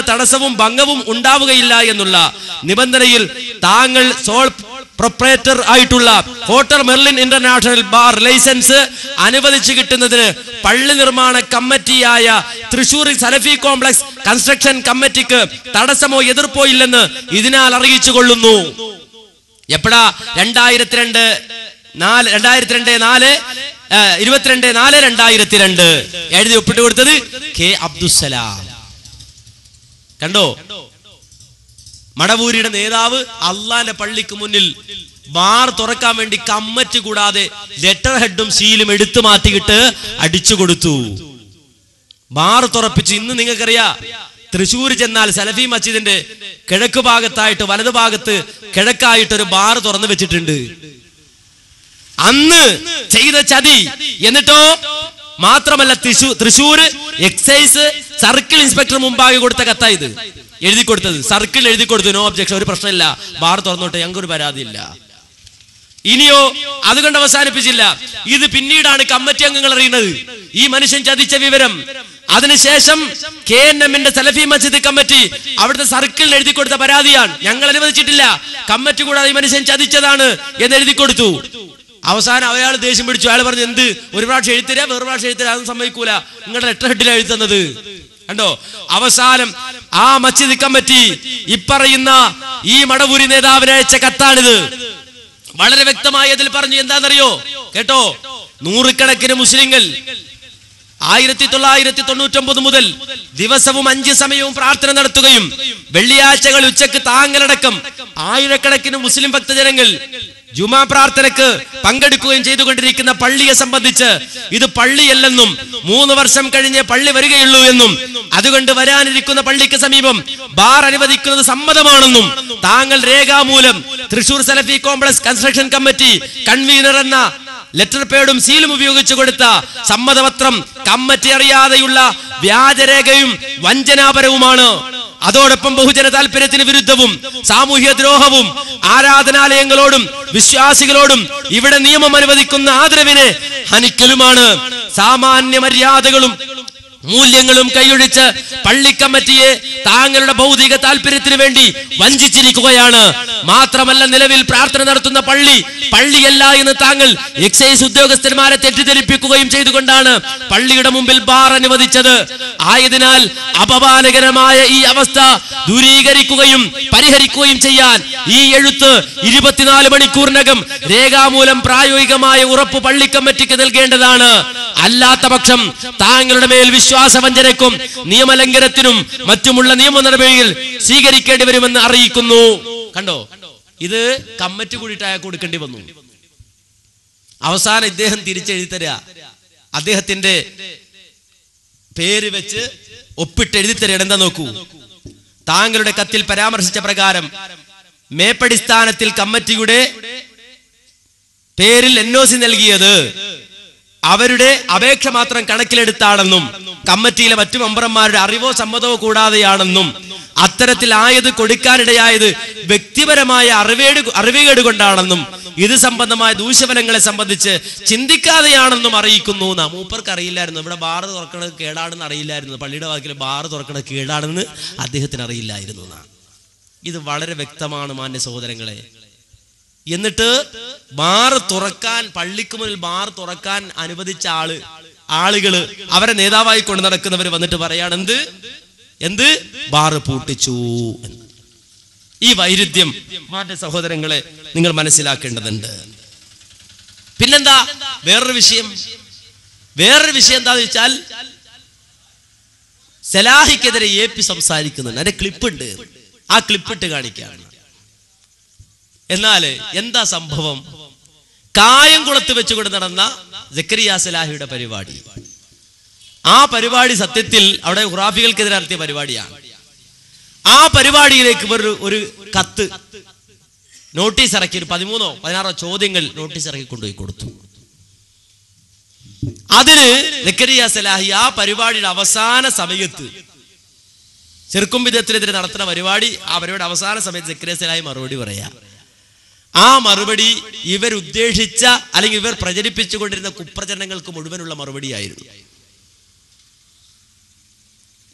തടസ്സവും ഭംഗവും ഉണ്ടാവുകയില്ല എന്നുള്ള നിബന്ധനയിൽ താങ്കൾ സോൾ പ്രൊപ്പറേറ്റർ ആയിട്ടുള്ള hotel Merlin international bar licence അനുവദിച്ചു കിട്ടുന്നതിന് പള്ളി നിർമ്മാണ കമ്മിറ്റിയായ തൃശൂർ സലഫി കോംപ്ലക്സ് കൺസ്ട്രക്ഷൻ കമ്മിറ്റിക്ക് തടസ്സമോ എതിർപ്പോ ഇല്ലെന്ന് ഇതിനാൽ അറിയിച്ചു കൊള്ളുന്നു. എപ്പോഴാ? 22/4/2002 എഴുതി ഒപ്പിട്ട് കൊടുത്തത് കെ അബ്ദുസ്സലാം. കണ്ടോ? മടവൂരിയുടെ നേതാവ് അള്ളാന്റെ പള്ളിക്ക് മുന്നിൽ ബാർ തുറക്കാൻ വേണ്ടി കമ്മിറ്റി കൂടാതെ ലെറ്റർ ഹെഡും സീലും എടുത്തു മാറ്റിയിട്ട് അടിച്ചു കൊടുത്തു. ബാർ തുറപ്പിച്ചു. ഇന്ന് നിങ്ങൾക്കറിയാം, തൃശ്ശൂർ ചെന്നാൽ സലഫി മസ്ജിദിന്റെ കിഴക്ക് ഭാഗത്തായിട്ട് വലതു ഭാഗത്ത് കിഴക്കായിട്ട് ഒരു ബാർ തുറന്നു വെച്ചിട്ടുണ്ട്. അന്ന് ചെയ്ത ചതി. എന്നിട്ടോ മാത്രമല്ല, തൃശ്ശൂർ എക്സൈസ് സർക്കിൾ ഇൻസ്പെക്ടർ മുമ്പാകെ കൊടുത്ത കത്താ ഇത്. എഴുതി കൊടുത്തത് സർക്കിൾ എഴുതി കൊടുത്തു, നോ ഒബ്ജക്ഷൻ, ഒരു പ്രശ്നമില്ല, ബാർ തുറന്നോട്ടെ, ഞങ്ങൾക്കൊരു പരാതിയില്ല. ഇനിയോ അതുകൊണ്ട് അവസാനിപ്പിച്ചില്ല. ഇത് പിന്നീടാണ് കമ്മിറ്റി അംഗങ്ങൾ അറിയുന്നത് ഈ മനുഷ്യൻ ചതിച്ച വിവരം. അതിനുശേഷം KNM സലഫി മസ്ജിദ് കമ്മിറ്റി അവിടുത്തെ സർക്കിളിൽ എഴുതി കൊടുത്ത പരാതിയാണ്, ഞങ്ങൾ അനുവദിച്ചിട്ടില്ല, കമ്മിറ്റി കൂടാതെ ഈ മനുഷ്യൻ ചതിച്ചതാണ് എന്ന് എഴുതി കൊടുത്തു. അവസാനം അയാൾ ദേഷ്യം പിടിച്ചു. അയാൾ പറഞ്ഞു, എന്ത് ഒരു പ്രാവശ്യം എഴുത്തരാ, വേറെ പ്രാവശ്യം എഴുത്തരാ, അതൊന്നും സമ്മതിക്കൂല, നിങ്ങളുടെ ലെറ്റർ ഹെഡിലാണ് എഴുതുന്നത്. കണ്ടോ? അവസാനം ആ മസ്ജിദ് കമ്മിറ്റി ഇപ്പറയുന്ന ഈ മടവൂരി നേതാവിനെ അയച്ച കത്താണിത്. വളരെ വ്യക്തമായി അതിൽ പറഞ്ഞു. എന്താണെന്നറിയോ? കേട്ടോ? നൂറുകണക്കിന് മുസ്ലിങ്ങൾ 1999 മുതൽ ദിവസവും 5 സമയവും പ്രാർത്ഥന നടത്തുകയും വെള്ളിയാഴ്ചകൾ ഉച്ചക്ക് താങ്കളടക്കം ആയിരക്കണക്കിന് മുസ്ലിം ഭക്തജനങ്ങൾ ജുമാ പ്രാർത്ഥനക്ക് പങ്കെടുക്കുകയും ചെയ്തുകൊണ്ടിരിക്കുന്ന പള്ളിയെ സംബന്ധിച്ച് ഇത് പള്ളിയല്ലെന്നും 3 വർഷം കഴിഞ്ഞേ പള്ളി വരികയുള്ളൂ എന്നും അതുകൊണ്ട് വരാനിരിക്കുന്ന പള്ളിക്ക് സമീപം ബാർ അനുവദിക്കുന്നത് സമ്മതമാണെന്നും താങ്കൾ രേഖാമൂലം Thrissur Salafi complex construction committee convener എന്ന ലെറ്റർ പേഡും സീലും ഉപയോഗിച്ചു കൊടുത്ത സമ്മതപത്രം കമ്മിറ്റി അറിയാതെയുള്ള വ്യാജരേഖയും വഞ്ചനാപരവുമാണ്. അതോടൊപ്പം ബഹുജന താല്പര്യത്തിന് വിരുദ്ധവും സാമൂഹ്യ ദ്രോഹവും ആരാധനാലയങ്ങളോടും വിശ്വാസികളോടും ഇവിടെ നിയമം അനുവദിക്കുന്ന ആദരവിനെ ഹനിക്കലുമാണ്. സാമാന്യ മര്യാദകളും മൂല്യങ്ങളും കൈയൊഴിച്ച് പള്ളി കമ്മിറ്റിയെ താങ്കളുടെ ഭൗതിക താല്പര്യത്തിന് വേണ്ടി വഞ്ചിച്ചിരിക്കുകയാണ്. മാത്രമല്ല, നിലവിൽ പ്രാർത്ഥന നടത്തുന്ന പള്ളിയല്ല എന്ന് താങ്കൾ എക്സൈസ് ഉദ്യോഗസ്ഥന്മാരെ തെറ്റിദ്ധരിപ്പിക്കുകയും ചെയ്തുകൊണ്ടാണ് പള്ളിയുടെ മുമ്പിൽ ബാർ അനുവദിച്ചത്. ആയതിനാൽ അപമാനകരമായ ഈ അവസ്ഥ ദൂരീകരിക്കുകയും പരിഹരിക്കുകയും ചെയ്യാൻ ഈ എഴുത്ത് 24 മണിക്കൂറിനകം രേഖാമൂലം പ്രായോഗികമായ ഉറപ്പ് പള്ളി കമ്മിറ്റിക്ക് നൽകേണ്ടതാണ്. അല്ലാത്ത പക്ഷം താങ്കളുടെ മേൽ വിശ്വാസവഞ്ചനയ്ക്കും നിയമലംഘനത്തിനും മറ്റുമുള്ള നിയമ നടപടികൾ സ്വീകരിക്കേണ്ടി വരുമെന്ന് അറിയിക്കുന്നു. കണ്ടോ? ഇത് കമ്മിറ്റി കൂടിയിട്ട് അയാൾക്ക് കൊടുക്കേണ്ടി വന്നു. അവസാനം ഇദ്ദേഹം തിരിച്ചെഴുതി തരിക, അദ്ദേഹത്തിന്റെ പേര് വെച്ച് ഒപ്പിട്ട് എഴുതി തരിക. എന്താ നോക്കൂ, താങ്കളുടെ കത്തിൽ പരാമർശിച്ച പ്രകാരം മേപ്പടിസ്ഥാനത്തിൽ കമ്മിറ്റിയുടെ പേരിൽ NOC നൽകിയത് അവരുടെ അപേക്ഷ മാത്രം കണക്കിലെടുത്താണെന്നും കമ്മിറ്റിയിലെ മറ്റു മെമ്പർമാരുടെ അറിവോ സമ്മതമോ കൂടാതെയാണെന്നും അത്തരത്തിൽ ആയത് കൊടുക്കാനിടയായത് വ്യക്തിപരമായ അറിവുകേട് കൊണ്ടാണെന്നും ഇത് സംബന്ധമായ ദൂഷ്യഫലങ്ങളെ സംബന്ധിച്ച് ചിന്തിക്കാതെയാണെന്നും അറിയിക്കുന്നു. മൂപ്പർക്ക് അറിയില്ലായിരുന്നു ഇവിടെ ബാർ തുറക്കണത് കേടാണെന്ന് അറിയില്ലായിരുന്നു, പള്ളിയുടെ വാക്കിൽ ബാർ തുറക്കണത് കേടാണെന്ന് അദ്ദേഹത്തിന് അറിയില്ലായിരുന്നു. ഇത് വളരെ വ്യക്തമാണ് മാന്യ സഹോദരങ്ങളെ. എന്നിട്ട് ബാർ തുറക്കാൻ, പള്ളിക്ക് മുന്നിൽ ബാർ തുറക്കാൻ അനുവദിച്ച ആളുകള് അവരെ നേതാവായി കൊണ്ട് നടക്കുന്നവർ വന്നിട്ട് പറയാണ് എന്ത് ബാർ പൂട്ടിച്ചു എന്ന്. ഈ വൈരുദ്ധ്യം മാന്യ സഹോദരങ്ങളെ നിങ്ങൾ മനസ്സിലാക്കേണ്ടതുണ്ട്. പിന്നെന്താ വേറൊരു വിഷയം എന്താന്ന് വെച്ചാൽ സലാഹിക്കെതിരെ AP സംസാരിക്കുന്നുണ്ട്. അതിന്റെ ക്ലിപ്പുണ്ട്, ആ ക്ലിപ്പിട്ട് കാണിക്കാണ്. എന്നാൽ എന്താ സംഭവം? കായംകുളത്ത് വെച്ചുകൊണ്ട് നടന്ന സക്കരിയ സലാഹിയുടെ പരിപാടി, ആ പരിപാടി സത്യത്തിൽ അവിടെ ഖുറാഫികൾക്കെതിരെ നടത്തിയ പരിപാടിയാണ്. ആ പരിപാടിയിലേക്ക് ഒരു കത്ത് നോട്ടീസ് ഇറക്കി, ഒരു 13-16 ചോദ്യങ്ങൾ നോട്ടീസ് ഇറക്കി കൊണ്ടുപോയി കൊടുത്തു. അതിന് സക്കരിയ സലാഹി ആ പരിപാടിയുടെ അവസാന സമയത്ത്, ചെറുക്കും വിധത്തിനെതിരെ നടത്തുന്ന പരിപാടി, ആ പരിപാടി അവസാന സമയത്ത് സക്കരിയ സലാഹി മറുപടി പറയാ. ആ മറുപടി ഇവരുദ്ദേശിച്ച അല്ലെങ്കിൽ ഇവർ പ്രചരിപ്പിച്ചുകൊണ്ടിരുന്ന കുപ്രചരണങ്ങൾക്ക് മുഴുവനുള്ള മറുപടിയായിരുന്നു.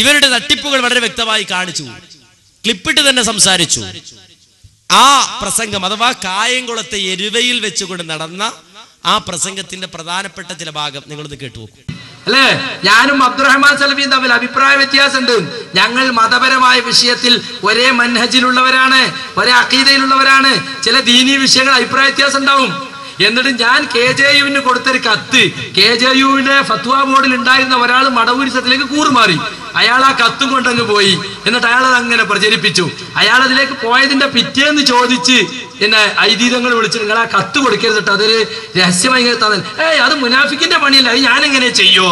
ഇവരുടെ തട്ടിപ്പുകൾ വളരെ വ്യക്തമായി കാണിച്ചു, ക്ലിപ്പിട്ട് തന്നെ സംസാരിച്ചു. ആ പ്രസംഗം അഥവാ കായംകുളത്തെ എരുവയിൽ വെച്ചുകൊണ്ട് നടന്ന ആ പ്രസംഗത്തിന്റെ പ്രധാനപ്പെട്ട ചില ഭാഗം നിങ്ങളൊന്ന് കേട്ടുനോക്കൂ. അല്ലേ, ഞാനും അബ്ദുറഹ്മാൻ സലഫിയും തമ്മിൽ അഭിപ്രായ വ്യത്യാസമുണ്ട്. ഞങ്ങൾ മതപരമായ വിഷയത്തിൽ ഒരേ മൻഹജിലുള്ളവരാണ്, ഒരേ അഖീദയിലുള്ളവരാണ്. ചില ദീനീ വിഷയങ്ങൾ അഭിപ്രായ വ്യത്യാസം ഉണ്ടാവും. എന്നിട്ട് ഞാൻ KJU കൊടുത്തൊരു കത്ത്, KJUവിന്റെ ഫത്വ ബോർഡിൽ ഉണ്ടായിരുന്ന ഒരാൾ മടവൂരിസത്തിലേക്ക് കൂറുമാറി. അയാൾ ആ കത്തും കൊണ്ടങ്ങ് പോയി. എന്നിട്ട് അയാൾ അത് അങ്ങനെ പ്രചരിപ്പിച്ചു. അയാൾ അതിലേക്ക് പോയതിന്റെ പിറ്റേന്ന് ചോദിച്ച് എന്നെ ഐദീതങ്ങൾ വിളിച്ചിട്ട് നിങ്ങൾ ആ കത്ത് കൊടുക്കരുതിട്ട്, അതൊരു രഹസ്യമായി തന്നെ. അത് മുനാഫിക്കിന്റെ പണിയല്ല, അത് ഞാനെങ്ങനെ ചെയ്യോ?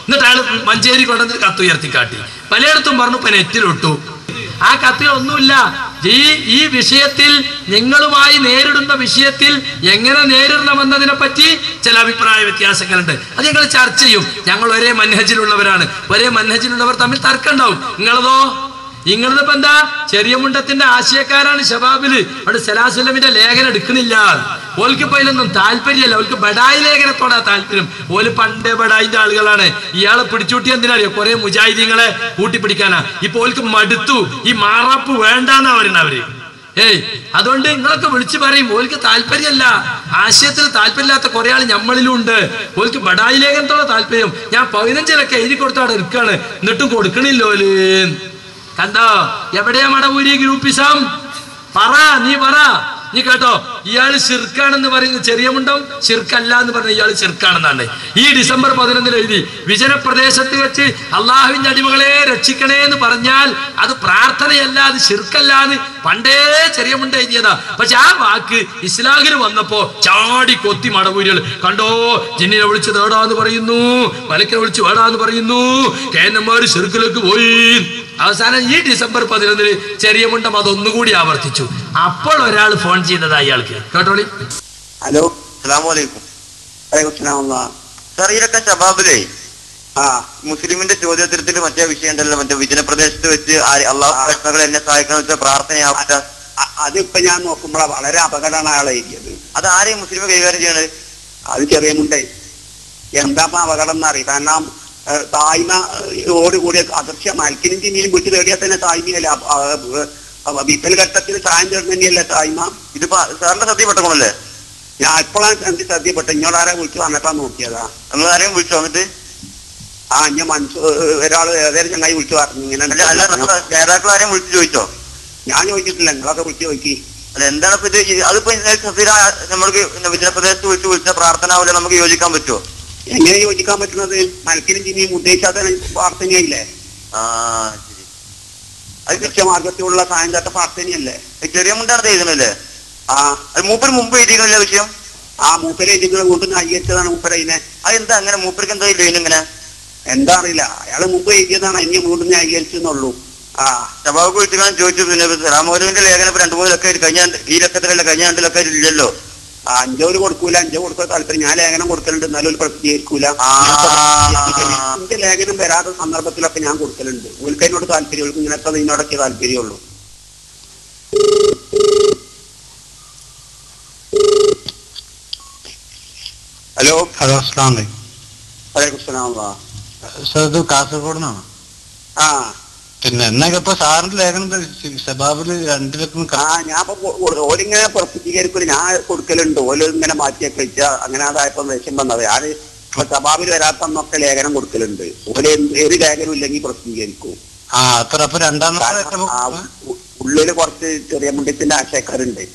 എന്നിട്ട് അയാൾ മഞ്ചേരി കൊണ്ടുവന്നിട്ട് കത്ത് ഉയർത്തിക്കാട്ടി. പലയിടത്തും പറഞ്ഞു, ഇപ്പൊ നെറ്റിലിട്ടു. ആ കത്തിൽ ഒന്നുമില്ല. ഈ വിഷയത്തിൽ നിങ്ങളുമായി നേരിടുന്ന വിഷയത്തിൽ എങ്ങനെ നേരിടണമെന്നതിനെ പറ്റി ചില അഭിപ്രായ വ്യത്യാസങ്ങളുണ്ട്. അത് ഞങ്ങൾ ചർച്ച ചെയ്യും. ഞങ്ങൾ ഒരേ മൻഹജിലുള്ളവരാണ്. ഒരേ മൻഹജിലുള്ളവർ തമ്മിൽ തർക്കം ഉണ്ടാവും. നിങ്ങളിപ്പോ എന്താ, ചെറിയ മുണ്ടത്തിന്റെ ആശയക്കാരാണ് ഷബാബില്. അവിടെ സലാസുല്ലമിന്റെ ലേഖനം എടുക്കണില്ല. ഓൽക്ക് ഇപ്പൊ അതിലൊന്നും താല്പര്യമല്ല. ഓൽക്ക് ബഡായി ലേഖനത്തോടാ താല്പര്യം. ഓല് പണ്ടേ ബഡായിന്റെ ആളുകളാണ്. ഇയാളെ പിടിച്ചൂട്ടി എന്തിനറിയോ? കുറെ മുജാഹിദീങ്ങളെ കൂട്ടിപ്പിടിക്കാനാ. ഇപ്പൊ ഓൽക്ക് മടുത്തു. ഈ മാറാപ്പ് വേണ്ടാന്നാ പറയുന്നത് അവര്. അതുകൊണ്ട് നിങ്ങളൊക്കെ വിളിച്ചു പറയും, ഓൽക്ക് താല്പര്യമല്ല, ആശയത്തിൽ താല്പര്യമില്ലാത്ത കുറെ ആൾ നമ്മളിലും ഉണ്ട്. ഓൽക്ക് ബഡായി ലേഖനത്തോടെ താല്പര്യം. ഞാൻ 15 എഴുതി കൊടുത്താടെ എടുക്കാണ്, എന്നിട്ടും കൊടുക്കണില്ലോല്. കണ്ടോ എവിടെയാ മടവൂരി ഗ്രൂപ്പിസം? നീ കേട്ടോ, ഇയാള് ശിർക്കാണെന്ന് പറയുന്നത് ചെറിയ മുണ്ടം, ശിർക്കല്ല എന്ന് പറഞ്ഞ ഇയാള് ശിർക്കാണെന്നാണ്. ഈ ഡിസംബർ 11 എഴുതി, വിജനപ്രദേശത്ത് വെച്ച് അള്ളാഹുവിന്റെ അടിമകളെ രക്ഷിക്കണേ എന്ന് പറഞ്ഞാൽ അത് പ്രാർത്ഥനയല്ല, അത് ശിർക്കല്ല എന്ന് പണ്ടേ ചെറിയ മുണ്ട എഴുതിയതാ. പക്ഷെ ആ വാക്ക് ഇസ്ലാമിൽ വന്നപ്പോ ചാടി കൊത്തി മടവൂരികൾ. കണ്ടോ, ജിന്നിനെ വിളിച്ച് തേടാന്ന് പറയുന്നു, മലക്കിനെ വിളിച്ച് വേടാന്ന് പറയുന്നു, കേന്നന്മാര് ശിർക്കിലേക്ക് പോയി. അവസാനം ഈ ഡിസംബർ 11 ചെറിയ മുണ്ടം അതൊന്നുകൂടി ആവർത്തിച്ചു. അപ്പോൾ ഒരാൾ ഫോൺ ചെയ്തതാ ഇയാൾക്ക്. കേട്ടോളി. ഹലോ, അസ്സലാമു സാർ, ഇതൊക്കെ ശബാബിലേ മുസ്ലിമിന്റെ ചോദ്യോത്തരത്തിൽ മറ്റേ വിഷയം ഉണ്ടല്ലോ, മറ്റേ വിജനപ്രദേശത്ത് വെച്ച് അള്ളാഹു എന്നെ സഹായിക്കണം വെച്ചാൽ പ്രാർത്ഥനയാവട്ടെ. അതിപ്പോ ഞാൻ നോക്കുമ്പോഴാ വളരെ അപകടമാണ് അയാളെ എഴുതിയത്. അത് ആരെയും മുസ്ലിം കൈകാര്യം ചെയ്യണത്? അത് ചെറിയ മുണ്ടേ. എന്താ അപകടം എന്നറിയാം. കാരണം തായ്മയോടുകൂടിയ അദൃശ്യ മൽക്കിനും ചിന്നിയും വിട്ടു തേടിയാൽ തന്നെ തായ്മയല്ല. വിപ്പൽ ഘട്ടത്തിൽ സായം ചേർന്ന് തന്നെയല്ലേ തായ്മ. ഇതിപ്പോ സാറിന്റെ സത്യപ്പെട്ടല്ലേ? ഞാൻ ഇപ്പോഴാണ് എനിക്ക് സത്യപ്പെട്ട. ഇങ്ങോട്ടാരെ വിളിച്ചു വന്നിട്ടാ നോക്കിയതാ. നിങ്ങൾ ആരെയും വിളിച്ചു വന്നിട്ട്? ഞാൻ ഒരാള് ഏതായാലും ചങ്ങായി വിളിച്ചു പറഞ്ഞു ഇങ്ങനെ. നേതാക്കൾ ആരെയും വിളിച്ചു ചോദിച്ചോ? ഞാൻ ചോദിച്ചിട്ടില്ല, നിങ്ങളൊക്കെ വിളിച്ചു ചോദിക്കി. അല്ല, എന്താണ് ഇപ്പൊ ഇത്? അതിപ്പോ നമ്മൾക്ക് വിജനപ്രദേശത്ത് വിളിച്ച പ്രാർത്ഥന പോലെ നമുക്ക് യോജിക്കാൻ പറ്റുമോ? എങ്ങനെ യോജിക്കാൻ പറ്റുന്നത്? മൽക്കിനും ചിന്നിയും ഉദ്ദേശിച്ചാൽ പ്രാർത്ഥനയില്ലേ? അത് ലക്ഷ്യമാർഗത്തിലുള്ള സായന്തട്ട പ്രാർത്ഥനയല്ലേ? ചെറിയ മുണ്ടാണ് എഴുതണല്ലേ? അത് മൂപ്പര് മുമ്പ് എഴുതിക്കണല്ലേ വിഷയം? മൂപ്പര് എഴുതിക്കുന്ന വീട്ടിൽ നിന്ന് അയ്യച്ചതാണ് മൂപ്പരതിനെ. അതെന്താ അങ്ങനെ? മൂപ്പർക്ക് എന്താ ഇല്ല ഇങ്ങനെ? എന്താ അറിയില്ല, അയാള് മുമ്പ് എഴുതിയതാണ്. ഇനി വീട്ടിൽ നിന്ന് അയ്യച്ചെന്നുള്ളൂ. സഭാവക്ക് വിളിച്ചാൽ ചോദിച്ചു. പിന്നെ രാമോഹുവിന്റെ ലേഖനം 2-3 ലക്കം കഴിഞ്ഞ ഈ ലക്കത്തിലല്ല, കഴിഞ്ഞ 2 ലക്കം ഇല്ലല്ലോ. 5 കൊടുക്കൂല, 5 കൊടുക്കാൻ താല്പര്യം. ഞാൻ ലേഖനം കൊടുക്കലുണ്ട്, എന്നാലും ഒരു പ്രസിദ്ധീകരിക്കൂല. എന്റെ ലേഖനം വരാത്ത സന്ദർഭത്തിലൊക്കെ ഞാൻ കൊടുക്കലുണ്ട്. ഉൽക്കതിനോട് താല്പര്യം, ഇങ്ങനത്തെ ഇതിനോടൊക്കെ താല്പര്യമുള്ളൂ. ഹലോ. അസ്സലാമു അലൈക്കും. വലൈക്കും സലാം. ഇത് കാസർഗോഡ് നിന്നാണ്. പിന്നെ എന്നൊക്കെ സാറിന്റെ ലേഖനം സബാബില് 2 ലക്ഷം. ഞാൻ ഓരിങ്ങനെ പ്രസിദ്ധീകരിക്കൂല, ഞാൻ കൊടുക്കലുണ്ട്. ഓല് ഇങ്ങനെ മാറ്റിയൊക്കെ വെച്ചാ അങ്ങനെ അതായപ്പോ വിഷം വന്നത്. ഞാൻ സബാബിൽ വരാത്തന്നൊക്കെ ലേഖനം കൊടുക്കലുണ്ട്. ഓല് ഏത് ലേഖനം ഇല്ലെങ്കിൽ പ്രസിദ്ധീകരിക്കും. ഉള്ളില് കുറച്ച് ചെറിയ മുണ്ടത്തിന്റെ ആശയക്കാരുണ്ട്.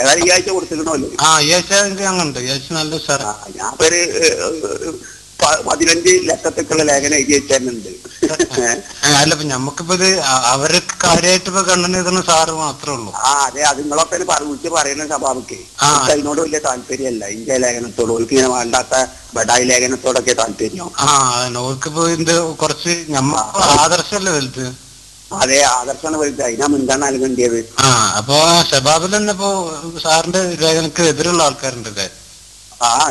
ഏതായാലും ഈ ആഴ്ച കൊടുത്തിരുന്നല്ലോ. ഈ ആഴ്ച അങ്ങനെ ഈ ആഴ്ച നല്ല സാറാ. ഞാൻ ഒരു 15 ലക്ഷത്തേക്കുള്ള ലേഖനം എഴുതി വെച്ചിട്ടുണ്ട്. അല്ല, നമുക്കിപ്പോ ഇത് അവരൊക്കെ കാര്യമായിട്ട് ഇപ്പൊ കണ്ടെത്തുന്ന സാറ് മാത്രമേ ഉള്ളൂ. അതെ, അത് നിങ്ങളൊക്കെ വിളിച്ച് പറയുന്ന സഭാവക്ക് അതിനോട് വലിയ താല്പര്യമല്ല. ഇന്ത്യ ലേഖനത്തോട് ഓർക്ക് ഇങ്ങനെ വേണ്ടാത്ത ബഡായി ലേഖനത്തോടൊക്കെ താല്പര്യം. ഓർക്കിപ്പോ ഇതിന്റെ കുറച്ച് ആദർശമല്ലേ വലുത്. അതെ, ആദർശമാണ് വലുത്. അതിനാ മുൻഗണന നൽകേണ്ടത്. അപ്പൊ ഷബാബിൽ തന്നെ ഇപ്പോ സാറിന്റെ ലേഖനക്ക് എതിരുള്ള ആൾക്കാരുണ്ടല്ലേ?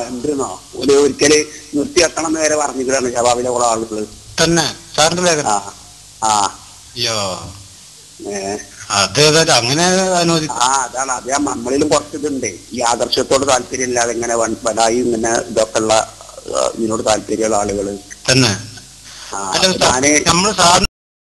എന്തെന്നോ ഒരു ഒരിക്കല് നിർത്തി വെക്കണം എന്ന് വരെ പറഞ്ഞിട്ടാണ് ഷബാബിലെ കുറെ ആളുകൾ തന്നെ സാറിന്റെ ലേഖനം. അയ്യോ, അതേതായാലും അങ്ങനെ അനുവദിക്കും. അതാണ്. അതേ നമ്മളിലും കുറച്ചിതുണ്ട്. ഈ ആദർശത്തോട് താല്പര്യമില്ലാതെ ഇങ്ങനെ ബലായി ഇങ്ങനെ ഇതൊക്കെ ഉള്ള ഇതിനോട് താല്പര്യമുള്ള ആളുകള് തന്നെ. അല്ല നമ്മള് സാറിന്